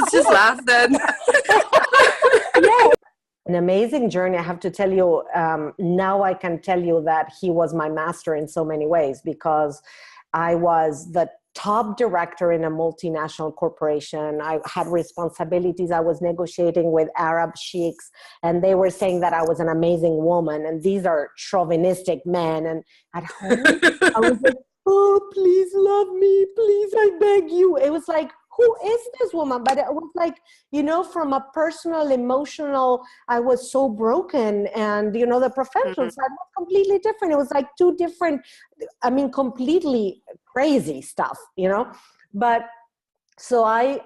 let's just laugh then. Yeah. An amazing journey. I have to tell you, now I can tell you that he was my master in so many ways, because I was the top director in a multinational corporation. I had responsibilities. I was negotiating with Arab sheiks, and they were saying that I was an amazing woman. And these are chauvinistic men. And at home, I was like, oh, please love me. Please, I beg you. It was like, who is this woman? But it was like, from a personal, emotional, I was so broken. And, the professional side was completely different. It was like two different, completely crazy stuff, But so I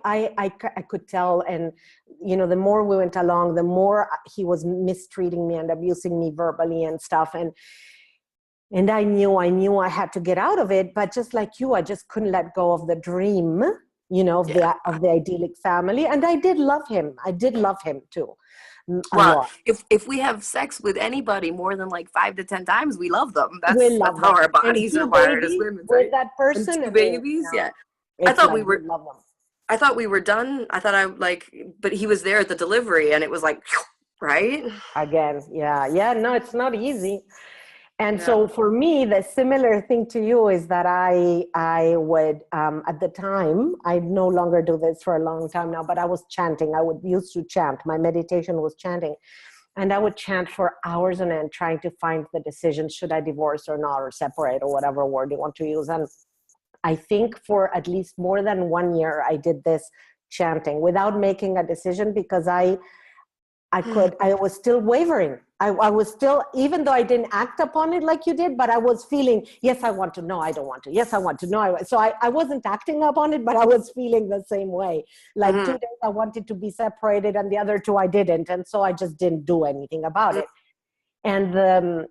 could tell. And, the more we went along, the more he was mistreating me and abusing me verbally and stuff. And I knew I had to get out of it. But just like you, I just couldn't let go of the dream, of the idyllic family. And I did love him. I did love him too. Well, if we have sex with anybody more than like 5 to 10 times, we love them. That's how our bodies are wired as women, right? With that person, and 2 babies, yeah. I thought we were. Love them. I thought we were done. I thought but he was there at the delivery, and it was like, right? Again, yeah. No, it's not easy. And so for me, the similar thing to you is that I would, at the time, I no longer do this for a long time now, but I was chanting. I used to chant. My meditation was chanting. And I would chant for hours on end, trying to find the decision, should I divorce or not, or separate, or whatever word you want to use. And I think for at least more than 1 year, I did this chanting without making a decision, because I was still wavering. I was still, even though I didn't act upon it like you did, but I was feeling, yes, I want to, no, I don't want to. Yes, I want to, no. So I wasn't acting upon it, but I was feeling the same way. Like 2 days I wanted to be separated, and the other 2 I didn't. And so I just didn't do anything about it. And the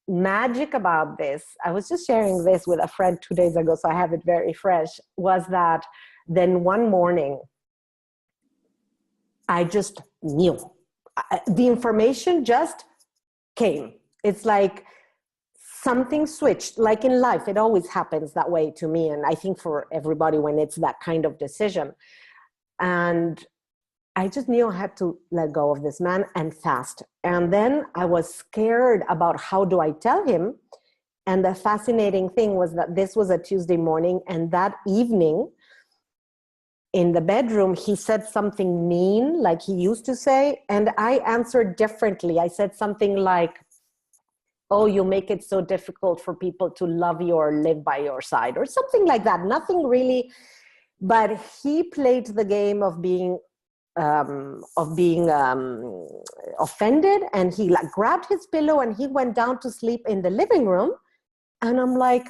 magic about this, I was just sharing this with a friend 2 days ago, so I have it very fresh, was that then one morning, I just knew. The information just came. It's like something switched. Like in life, it always happens that way to me. And I think for everybody when it's that kind of decision. And I just knew I had to let go of this man and fast. And then I was scared about how do I tell him. And the fascinating thing was that this was a Tuesday morning, and that evening, in the bedroom, he said something mean, like he used to say, and I answered differently. I said something like, oh, you make it so difficult for people to love you or live by your side, or something like that. Nothing really, but he played the game of being offended, and he like grabbed his pillow and he went down to sleep in the living room. And I'm like,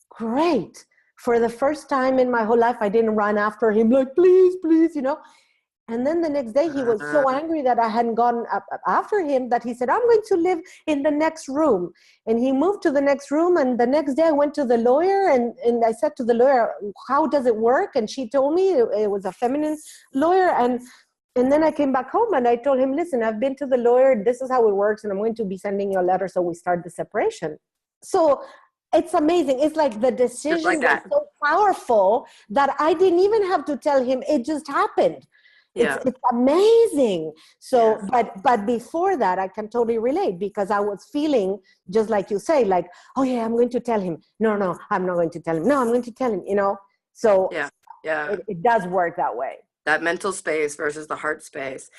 great. For the first time in my whole life, I didn't run after him like, please, please, And then the next day, he was so angry that I hadn't gone up after him that he said, I'm going to live in the next room. And he moved to the next room. And the next day I went to the lawyer, and I said to the lawyer, how does it work? And she told me it was a feminine lawyer. And then I came back home and I told him, listen, I've been to the lawyer. This is how it works. And I'm going to be sending you a letter so we start the separation. So it's amazing. It's like the decision was so powerful that I didn't even have to tell him. It just happened. Yeah. It's amazing. So, but before that, I can totally relate, because I was feeling just like you say, like, oh yeah, I'm going to tell him. No, I'm not going to tell him. No, I'm going to tell him, So it does work that way. That mental space versus the heart space.